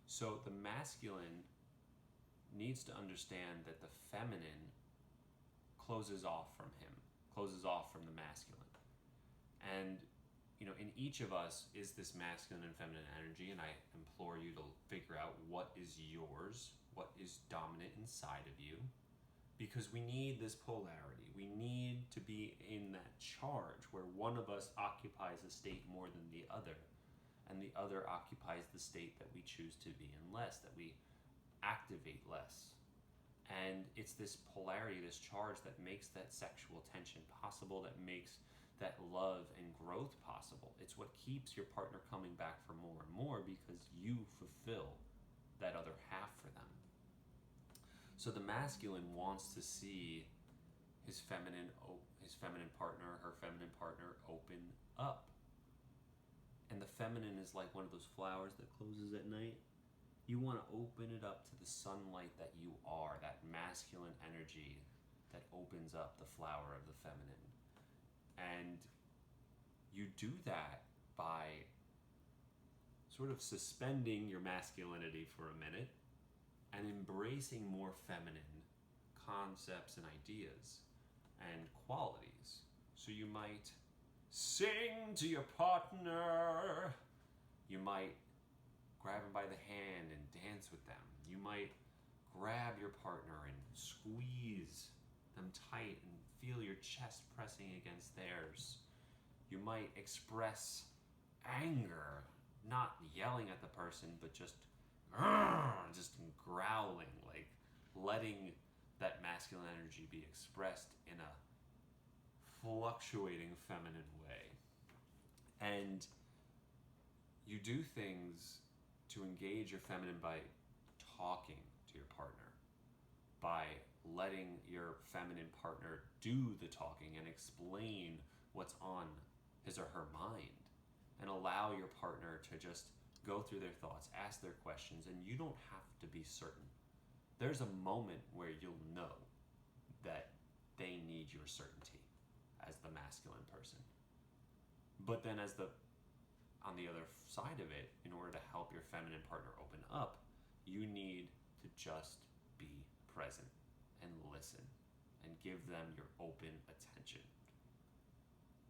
So the masculine needs to understand that the feminine closes off from him, closes off from the masculine. And, in each of us is this masculine and feminine energy, and I implore you to figure out what is yours, what is dominant inside of you, because we need this polarity. We need to be in that charge where one of us occupies a state more than the other, and the other occupies the state that we choose to be in less, that we activate less. And it's this polarity, this charge, that makes that sexual tension possible, that makes that love and growth possible. It's what keeps your partner coming back for more and more, because you fulfill that other half for them. So the masculine wants to see his feminine partner, her feminine partner open up. And the feminine is like one of those flowers that closes at night. You want to open it up to the sunlight that you are, that masculine energy that opens up the flower of the feminine. And you do that by sort of suspending your masculinity for a minute and embracing more feminine concepts and ideas and qualities. So you might sing to your partner. You might grab them by the hand and dance with them. You might grab your partner and squeeze them tight and feel your chest pressing against theirs. You might express anger, not yelling at the person, but just growling, like letting that masculine energy be expressed in a fluctuating feminine way. And you do things to engage your feminine by talking to your partner, by letting your feminine partner do the talking and explain what's on his or her mind, and allow your partner to just go through their thoughts, ask their questions, and you don't have to be certain. There's a moment where you'll know that they need your certainty as the masculine person. But then on the other side of it, in order to help your feminine partner open up, you need to just be present and listen and give them your open attention.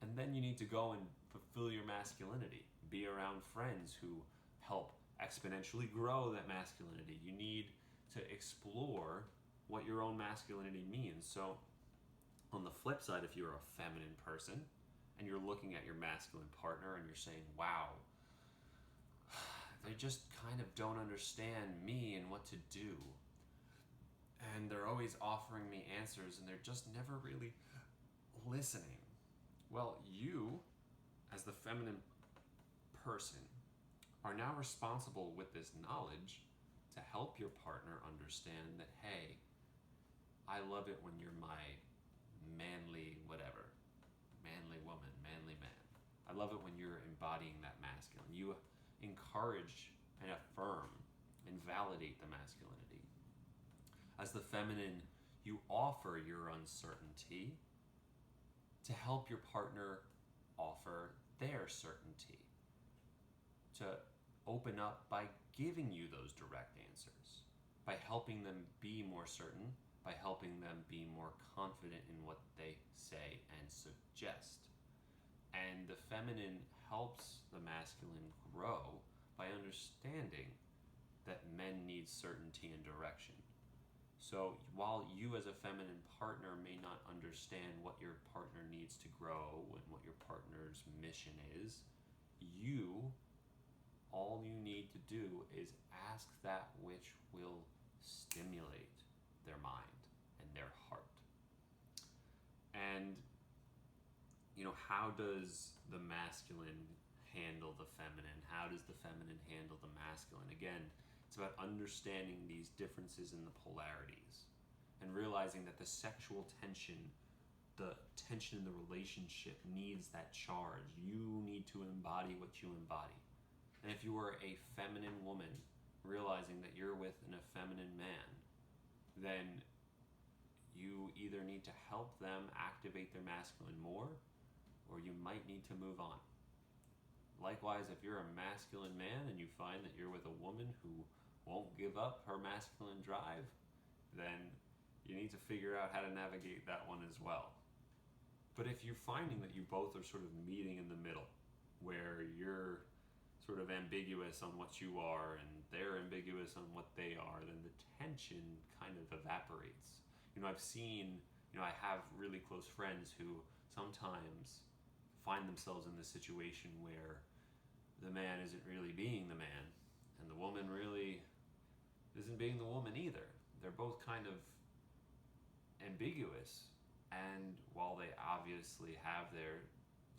And then you need to go and fulfill your masculinity. Be around friends who help exponentially grow that masculinity. You need to explore what your own masculinity means. So on the flip side, if you're a feminine person and you're looking at your masculine partner and you're saying, wow, they just kind of don't understand me and what to do. And they're always offering me answers and they're just never really listening. Well, you, as the feminine person, are now responsible with this knowledge to help your partner understand that, hey, I love it when you're my manly whatever, manly woman, manly man. I love it when you're embodying that masculine. You encourage and affirm and validate the masculinity. As the feminine, you offer your uncertainty to help your partner offer their certainty, to open up by giving you those direct answers, by helping them be more certain, by helping them be more confident in what they say and suggest. And the feminine helps the masculine grow by understanding that men need certainty and direction. So while you as a feminine partner may not understand what your partner needs to grow and what your partner's mission is, all you need to do is ask that which will stimulate their mind and their heart. And, how does the masculine handle the feminine? How does the feminine handle the masculine? Again, it's about understanding these differences in the polarities and realizing that the sexual tension, the tension in the relationship needs that charge. You need to embody what you embody. And if you are a feminine woman, realizing that you're with an effeminate man, then you either need to help them activate their masculine more, or you might need to move on. Likewise, if you're a masculine man and you find that you're with a woman who won't give up her masculine drive, then you need to figure out how to navigate that one as well. But if you're finding that you both are sort of meeting in the middle, where you're sort of ambiguous on what you are and they're ambiguous on what they are, then the tension kind of evaporates. I have really close friends who sometimes find themselves in this situation where the man isn't really being the man and the woman really isn't being the woman either. They're both kind of ambiguous, and while they obviously have their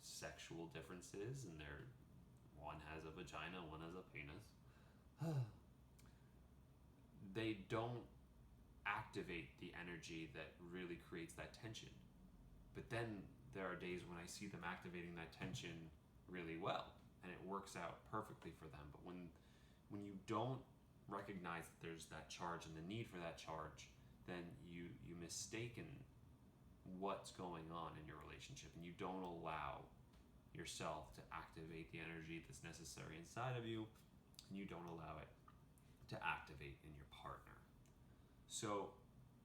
sexual differences and one has a vagina, one has a penis, they don't activate the energy that really creates that tension. But then there are days when I see them activating that tension really well and it works out perfectly for them. But when you don't recognize that there's that charge and the need for that charge, then you mistaken what's going on in your relationship, and you don't allow yourself to activate the energy that's necessary inside of you, and you don't allow it to activate in your partner. So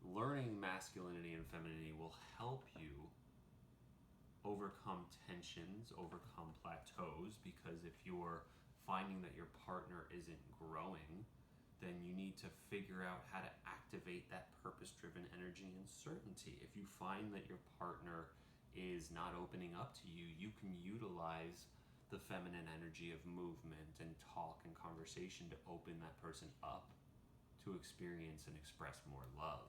learning masculinity and femininity will help you overcome tensions, overcome plateaus, because if you're finding that your partner isn't growing, then you need to figure out how to activate that purpose-driven energy and certainty. If you find that your partner is not opening up to you, you can utilize the feminine energy of movement and talk and conversation to open that person up to experience and express more love.